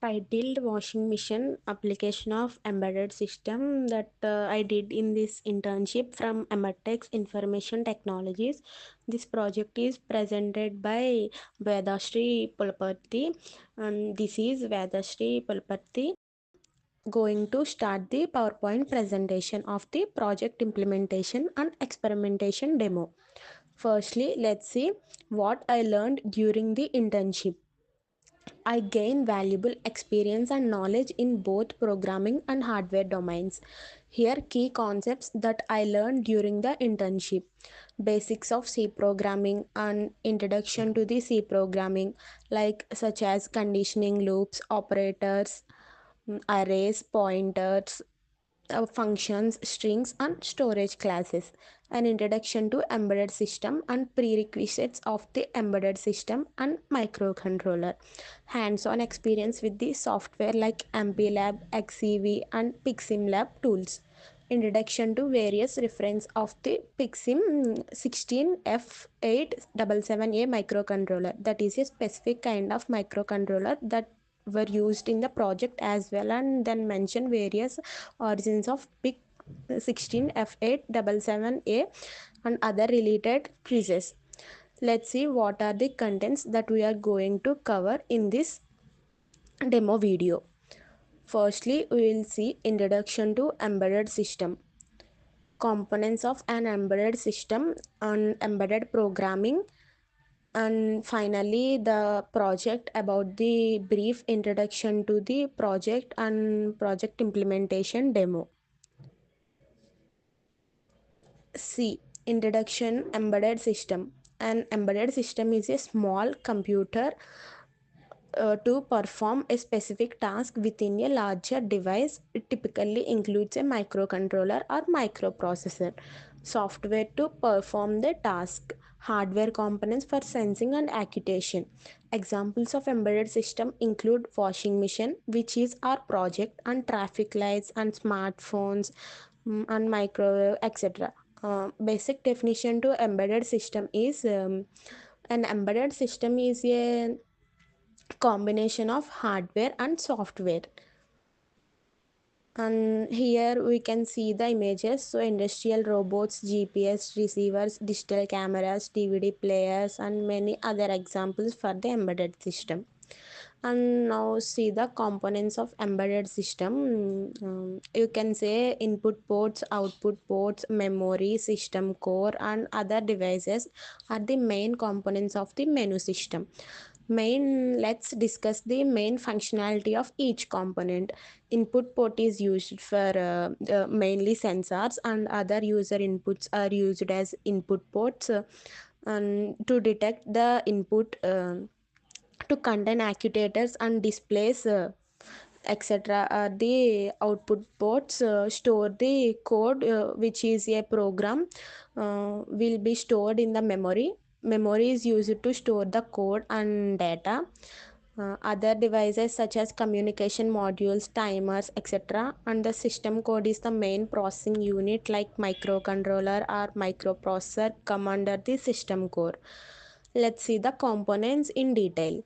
titled washing machine application of embedded system that I did in this internship from Emertxe Information Technologies. This project is presented by Vedashri Pulparthi, and this is Vedashri Pulparthi going to start the PowerPoint presentation of the project implementation and experimentation demo. Firstly, let's see what I learned during the internship. I gain valuable experience and knowledge in both programming and hardware domains. Here, key concepts that I learned during the internship: basics of C programming and introduction to the C programming, like such as conditioning loops, operators, arrays, pointers, functions, strings, and storage classes. An introduction to embedded system and prerequisites of the embedded system and microcontroller. Hands-on experience with the software like MPLab, XEV, and PiximLab tools. Introduction to various reference of the Pixim 16F877A microcontroller. That is a specific kind of microcontroller that were used in the project as well, and then mention various origins of PIC 16F877A and other related quizzes. Let's see what are the contents that we are going to cover in this demo video. Firstly, we will see introduction to embedded system, components of an embedded system and embedded programming, and finally the project, about the brief introduction to the project and project implementation demo. C. Introduction. Embedded system. An embedded system is a small computer to perform a specific task within a larger device. It typically includes a microcontroller or microprocessor, software to perform the task, hardware components for sensing and actuation. Examples of embedded system include washing machine, which is our project, and traffic lights and smartphones, and microwave, etc. Basic definition to embedded system is an embedded system is a combination of hardware and software. And here we can see the images. So industrial robots, GPS receivers, digital cameras, DVD players, and many other examples for the embedded system. And now see the components of embedded system. You can say input ports, output ports, memory, system core, and other devices are the main components of the menu system. Let's discuss the main functionality of each component. Input port is used for mainly sensors, and other user inputs are used as input ports, and to detect the input, to contain actuators and displays, etc. The output ports store the code, which is a program, will be stored in the memory. Memory is used to store the code and data. Other devices such as communication modules, timers, etc. And the system code is the main processing unit like microcontroller or microprocessor come under the system core. Let's see the components in detail.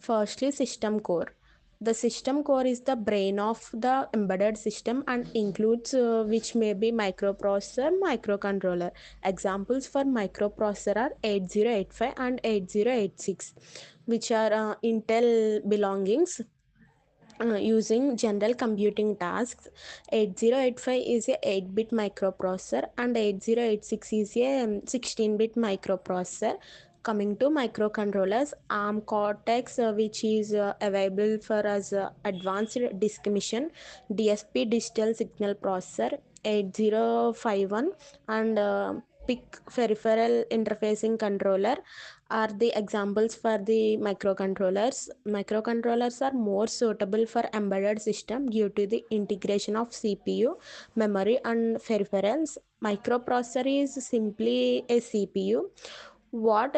Firstly, system core. The system core is the brain of the embedded system and includes which may be microprocessor, microcontroller. Examples for microprocessor are 8085 and 8086, which are Intel belongings, using general computing tasks. 8085 is a 8-bit microprocessor and 8086 is a 16-bit microprocessor. Coming to microcontrollers, ARM Cortex, which is available for as advanced disk mission, DSP digital signal processor, 8051, and PIC peripheral interfacing controller are the examples for the microcontrollers. Microcontrollers are more suitable for embedded system due to the integration of CPU, memory, and peripherals. Microprocessor is simply a CPU. What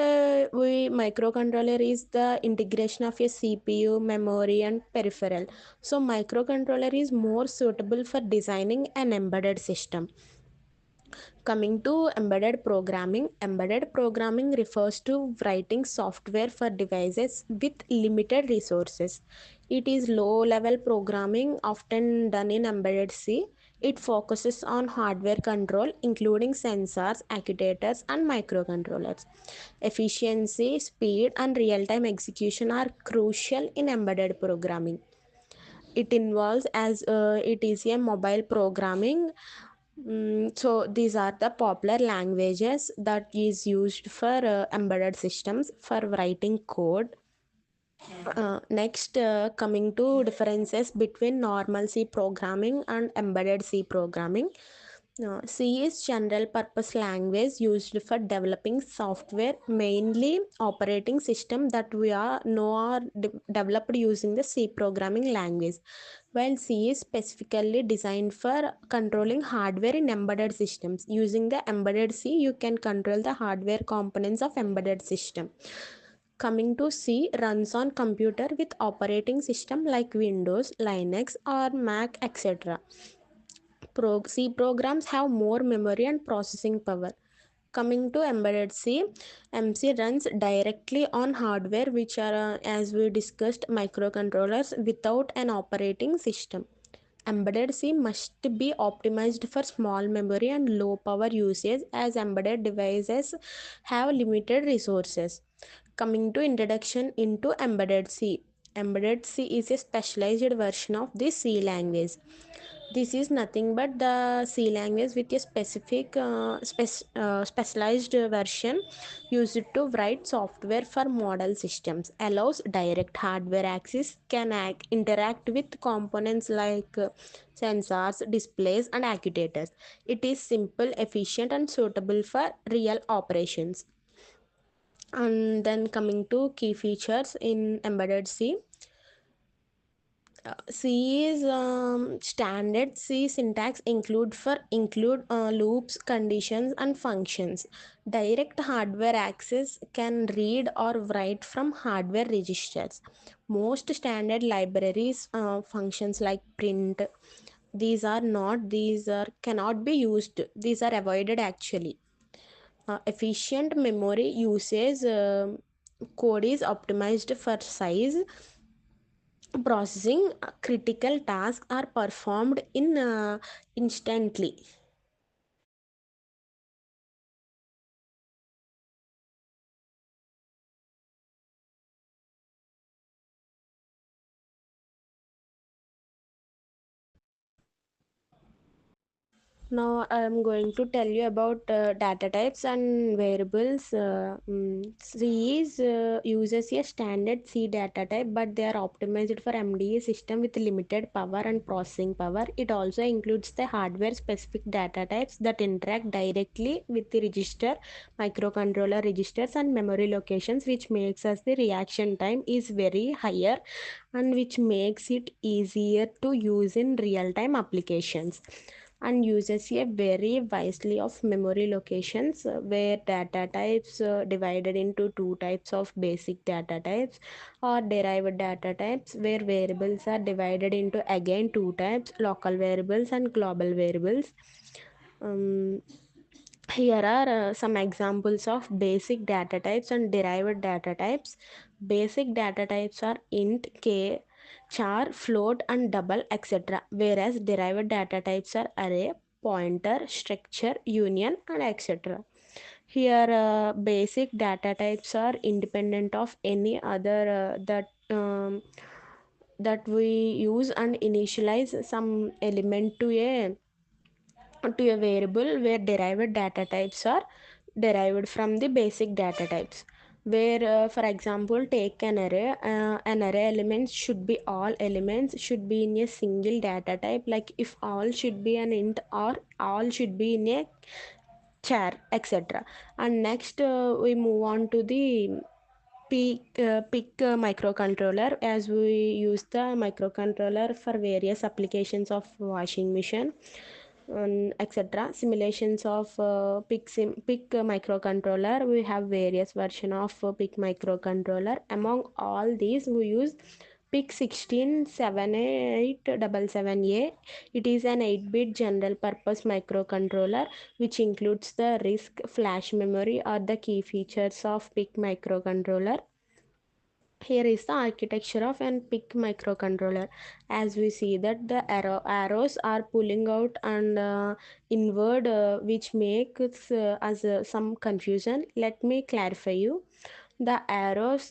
we microcontroller is the integration of a CPU, memory, and peripheral. So microcontroller is more suitable for designing an embedded system. Coming to embedded programming refers to writing software for devices with limited resources. It is low level programming, often done in embedded C. It focuses on hardware control, including sensors, actuators, and microcontrollers. Efficiency, speed, and real time execution are crucial in embedded programming. It involves as it is a mobile programming. So these are the popular languages that is used for embedded systems for writing code. Next, coming to differences between normal C programming and embedded C programming. C is general purpose language used for developing software, mainly operating system that we are know are developed using the C programming language. While C is specifically designed for controlling hardware in embedded systems. Using the embedded C, you can control the hardware components of embedded system. Coming to C, runs on computer with operating system like Windows, Linux, or Mac, etc. C programs have more memory and processing power. Coming to embedded C, MC runs directly on hardware, which are, as we discussed, microcontrollers without an operating system. Embedded C must be optimized for small memory and low power usage as embedded devices have limited resources. Coming to introduction into embedded C. Embedded C is a specialized version of the C language. This is nothing but the C language with a specialized version used to write software for model systems, allows direct hardware access, can interact with components like sensors, displays, and actuators. It is simple, efficient, and suitable for real operations. And then coming to key features in embedded C. C is standard C syntax include loops, conditions, and functions. Direct hardware access can read or write from hardware registers. Most standard libraries functions like print. These are cannot be used. These are avoided actually. Efficient memory usage. Code is optimized for size processing. Critical tasks are performed in instantly. Now I'm going to tell you about data types and variables. C is uses a standard C data type, but they are optimized for MDA system with limited power and processing power. It also includes the hardware specific data types that interact directly with the register, microcontroller registers, and memory locations, which makes us the reaction time is very higher and which makes it easier to use in real time applications, and uses a very wisely of memory locations where data types divided into two types of basic data types or derived data types, where variables are divided into again two types, local variables and global variables. um, Here are some examples of basic data types and derived data types. Basic data types are int, k, char, float, and double, etc. Whereas derived data types are array, pointer, structure, union, and etc. Here, basic data types are independent of any other that we use and initialize some element to a variable, where derived data types are derived from the basic data types. Where for example, take an array elements should be all elements should be in a single data type, like if all should be an int or all should be in a char, etc. And next, we move on to the pick microcontroller, as we use the microcontroller for various applications of washing machine and etc. Simulations of pick microcontroller. We have various version of pick microcontroller. Among all these, we use PIC 1678777A. It is an 8-bit general purpose microcontroller which includes the RISC, flash memory, or the key features of PIC microcontroller. Here is the architecture of an PIC microcontroller. As we see that the arrows are pulling out and inward, which makes us some confusion. Let me clarify you. The arrows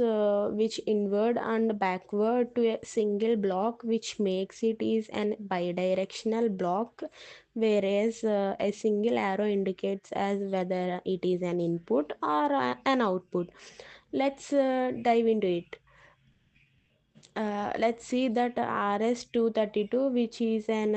which inward and backward to a single block, which makes it is an bidirectional block, whereas a single arrow indicates as whether it is an input or an output. Let's dive into it. Let's see that RS-232, which is an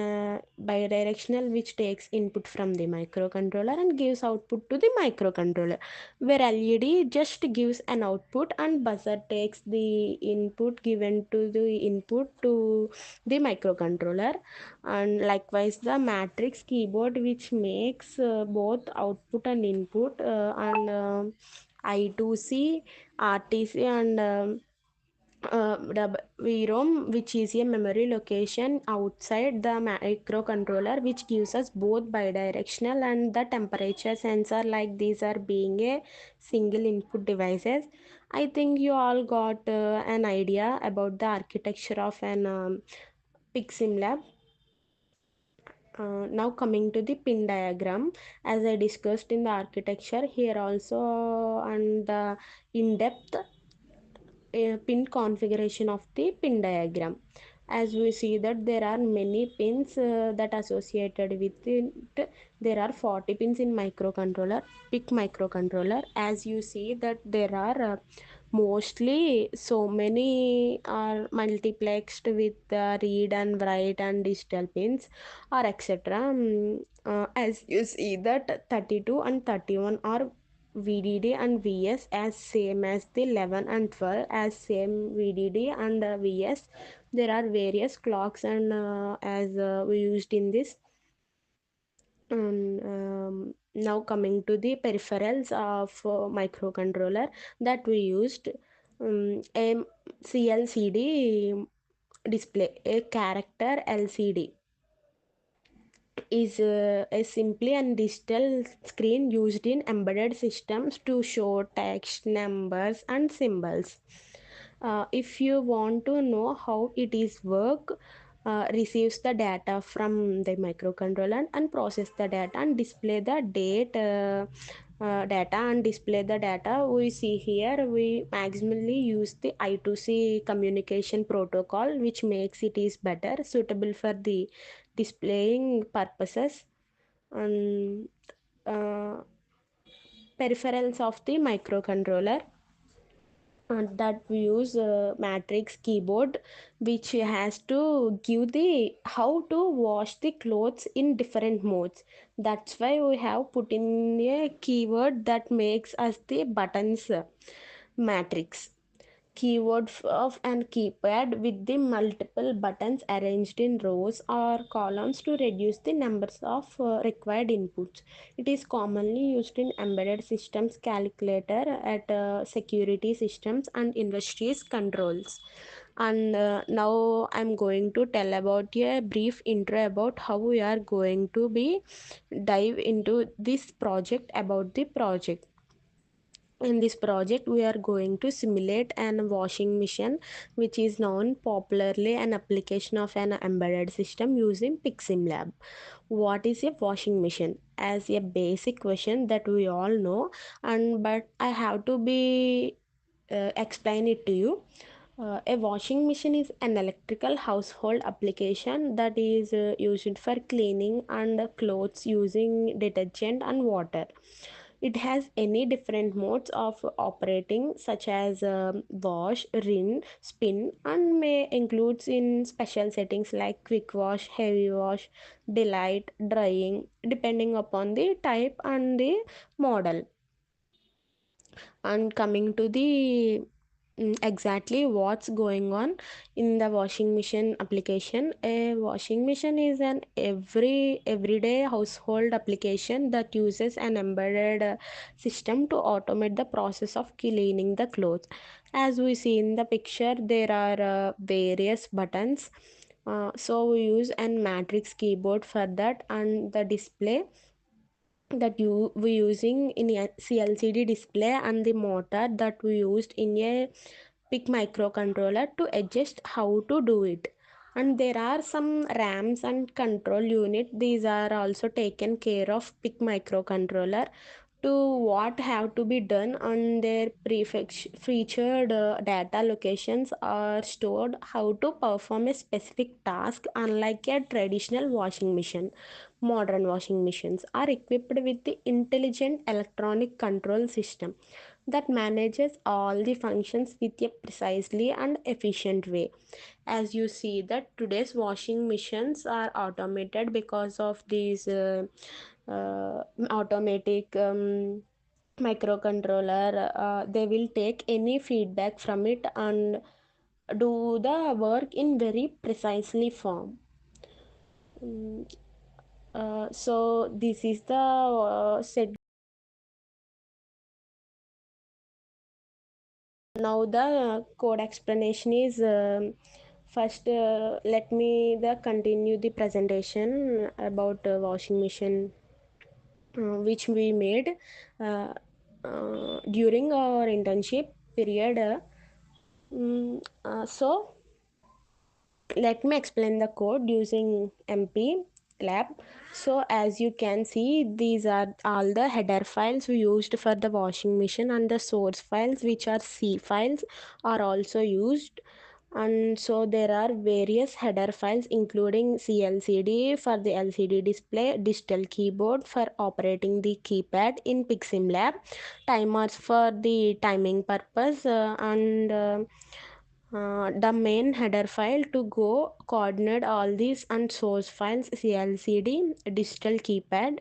bidirectional, which takes input from the microcontroller and gives output to the microcontroller, where LED just gives an output and buzzer takes the input given to the input to the microcontroller. And likewise the matrix keyboard, which makes both output and input, and I2C, RTC, and VROM, which is a memory location outside the microcontroller, which gives us both bidirectional and the temperature sensor. Like these are being a single input devices. I think you all got an idea about the architecture of an PIC lab. Now coming to the pin diagram, as I discussed in the architecture, here also and the in-depth pin configuration of the pin diagram. As we see that there are many pins that associated with it. There are 40 pins in microcontroller, PIC microcontroller. As you see that there are mostly so many are multiplexed with read and write and digital pins or etc. As you see that 32 and 31 are VDD and VS as same as the 11 and 12 as same VDD and VS. There are various clocks and as we used in this. And now coming to the peripherals of microcontroller that we used, a CLCD display, a character LCD is a simply and digital screen used in embedded systems to show text, numbers, and symbols. If you want to know how it is work, receives the data from the microcontroller and process the data and display the data and display the data. We see here we maximally use the I2C communication protocol, which makes it is better suitable for the displaying purposes. And uh, peripherals of the microcontroller, that we use matrix keyboard, which has to give the how to wash the clothes in different modes. That's why we have put in a keyword that makes us the buttons matrix keyboard of and keypad with the multiple buttons arranged in rows or columns to reduce the numbers of required inputs. It is commonly used in embedded systems, calculator, at security systems and industries controls. And now I'm going to tell about a brief intro about how we are going to be dive into this project about the project. In this project we are going to simulate an washing machine, which is known popularly an application of an embedded system using PiximLab. What is a washing machine? As a basic question that we all know, and but I have to be explain it to you. A washing machine is an electrical household application that is used for cleaning and clothes using detergent and water. It has any different modes of operating, such as wash, rinse, spin, and may includes in special settings like quick wash, heavy wash, delight, drying, depending upon the type and the model. And coming to the Exactly what's going on in the washing machine application. A washing machine is an everyday household application that uses an embedded system to automate the process of cleaning the clothes. As we see in the picture, there are various buttons. So we use an matrix keyboard for that, and the display that you we using in a CLCD display, and the motor that we used in a PIC microcontroller to adjust how to do it. And there are some RAMs and control unit. These are also taken care of PIC microcontroller to what have to be done on their featured data locations are stored how to perform a specific task. Unlike a traditional washing machine, modern washing machines are equipped with the intelligent electronic control system that manages all the functions with a precisely and efficient way. As you see that today's washing machines are automated because of these automatic microcontroller. They will take any feedback from it and do the work in very precisely form. Mm, so this is the set. Now the code explanation is first. Let me the continue the presentation about washing machine which we made uh, during our internship period. So let me explain the code using MP lab. So as you can see, these are all the header files we used for the washing machine, and the source files, which are C files, are also used. And so there are various header files including CLCD for the LCD display, digital keyboard for operating the keypad in PiximLab, timers for the timing purpose, and the main header file to go coordinate all these, and source files, CLCD, digital keypad.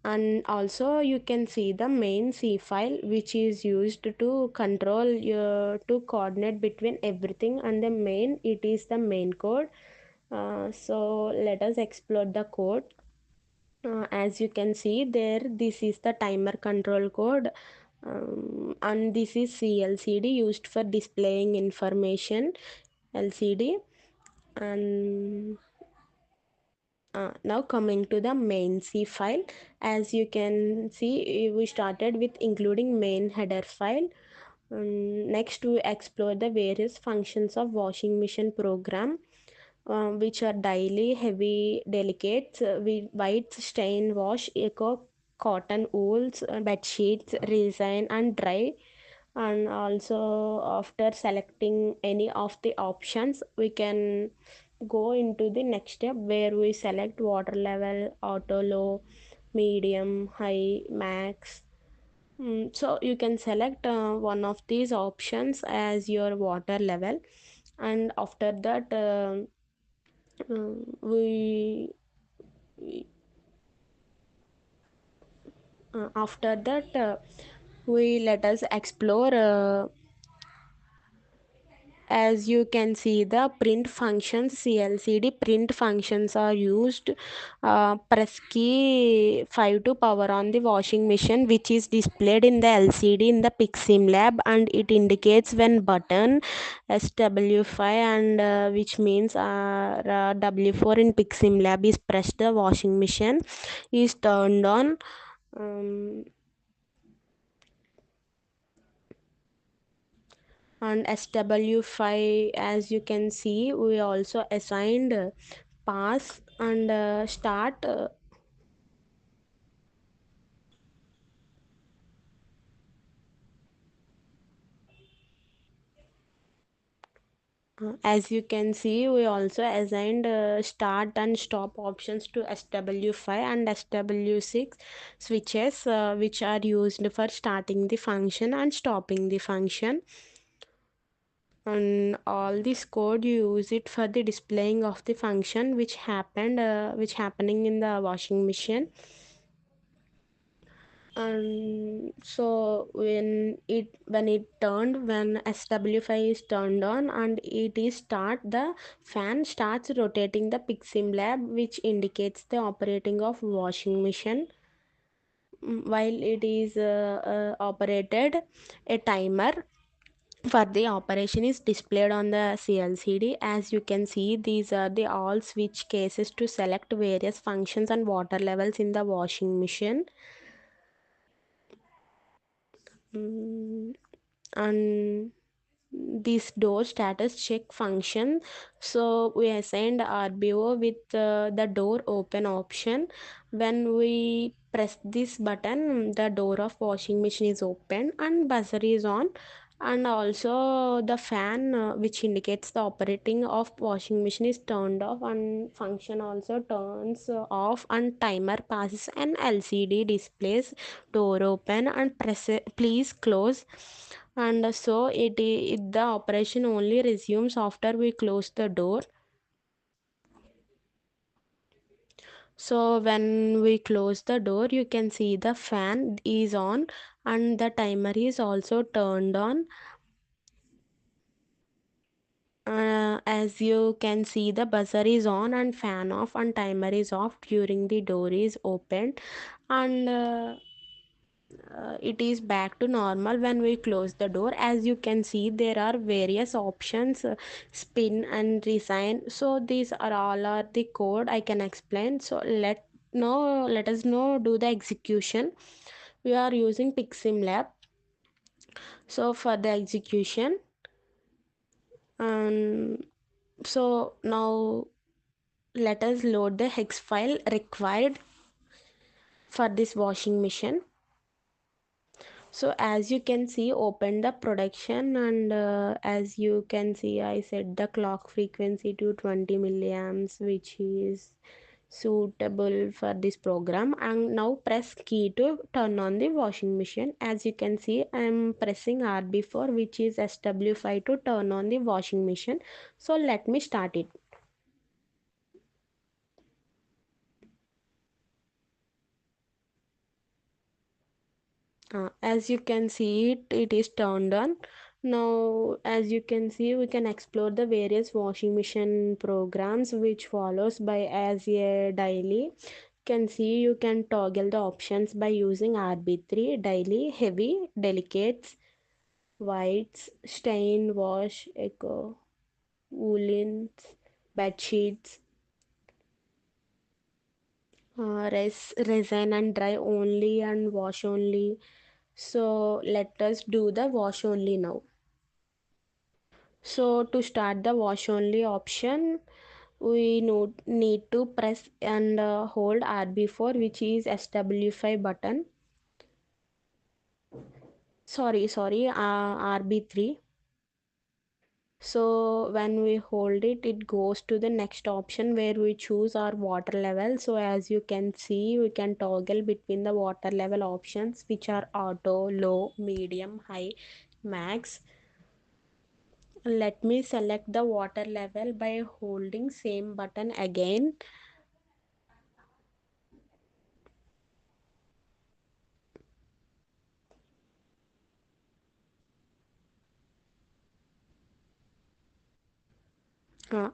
And also you can see the main C file, which is used to control to coordinate between everything and the main. It is the main code. So let us explore the code. As you can see there, this is the timer control code, and this is CLCD used for displaying information, LCD. And now coming to the main C file, as you can see, we started with including main header file. Next we explore the various functions of washing machine program, which are daily heavy delicates, white stain wash, eco cotton wools, bed sheets, resign and dry. And also after selecting any of the options, we can go into the next step where we select water level, auto low, medium, high, max. So you can select one of these options as your water level. And after that we after that we let us explore. As you can see, the print functions, CLCD print functions are used. Press key 5 to power on the washing machine, which is displayed in the LCD in the Pixim lab, and it indicates when button SW5, and which means W4 in Pixim lab is pressed, the washing machine is turned on. um, and SW5, as you can see, we also assigned pass and start. As you can see, we also assigned start and stop options to SW5 and SW6 switches, which are used for starting the function and stopping the function. And all this code, you use it for the displaying of the function which happening in the washing machine. And so when SW5 is turned on and it is start, the fan starts rotating the pixim lab, which indicates the operating of washing machine. While it is operated, a timer for the operation is displayed on the CLCD. As you can see, these are the all switch cases to select various functions and water levels in the washing machine. Mm, and this door status check function, so we assigned RBO with the door open option. When we press this button, the door of washing machine is open and buzzer is on, and also the fan which indicates the operating of washing machine is turned off, and function also turns off, and timer passes an LCD displays door open and press please close. And so the operation only resumes after we close the door. So when we close the door, you can see the fan is on and the timer is also turned on. As you can see, the buzzer is on and fan off and timer is off during the door is opened, and it is back to normal when we close the door. As you can see, there are various options, spin and resign. So these are all are the code I can explain. So let us know do the execution. We are using pixim lab. So for the execution, and so now let us load the hex file required for this washing machine. So as you can see, open the production, and as you can see, I set the clock frequency to 20 milliamps, which is suitable for this program. And now press key to turn on the washing machine. As you can see, I am pressing RB4, which is SW5, to turn on the washing machine. So let me start it. As you can see, it is turned on. Now as you can see, we can explore the various washing machine programs which follows by as a daily. Can see you can toggle the options by using RB3 daily, heavy, delicates, whites, stain, wash, eco, woolens, bed sheets, resin and dry only and wash only. So let us do the wash only now. So to start the wash only option, we need to press and hold RB4, which is SW5 button. RB3. So when we hold it, it goes to the next option where we choose our water level. So as you can see, we can toggle between the water level options, which are auto, low, medium, high, max. Let me select the water level by holding same button again.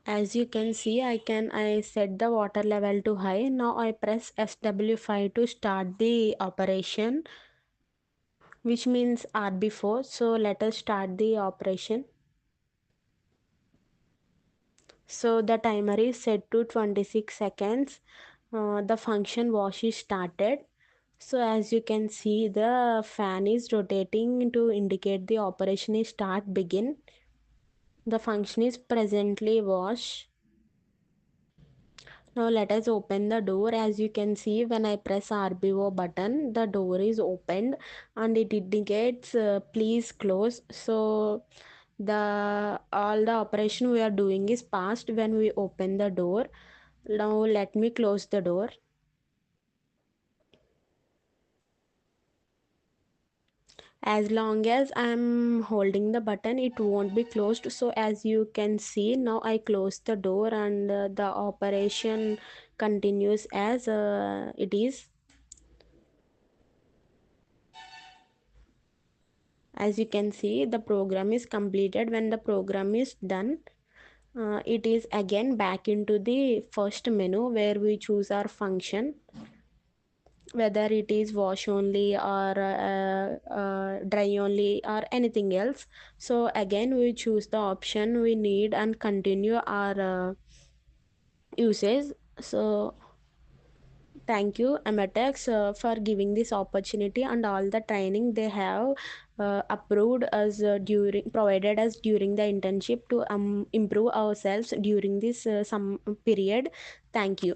As you can see, I set the water level to high. Now I press SW5 to start the operation, which means RB4. So let us start the operation. So the timer is set to 26 seconds. The function wash is started. So as you can see, the fan is rotating to indicate the operation is start begin. The function is presently wash. Now let us open the door. As you can see, when I press RBO button, the door is opened and it indicates please close. So the all the operation we are doing is passed when we open the door. Now let me close the door. As long as I'm holding the button, it won't be closed. So as you can see, now I close the door, and the operation continues as it is. As you can see, the program is completed. When the program is done, it is again back into the first menu where we choose our function, whether it is wash only or dry only or anything else. So again we choose the option we need and continue our usage. So thank you, Emertxe, for giving this opportunity and all the training they have approved us during provided us during the internship to improve ourselves during this some period. Thank you.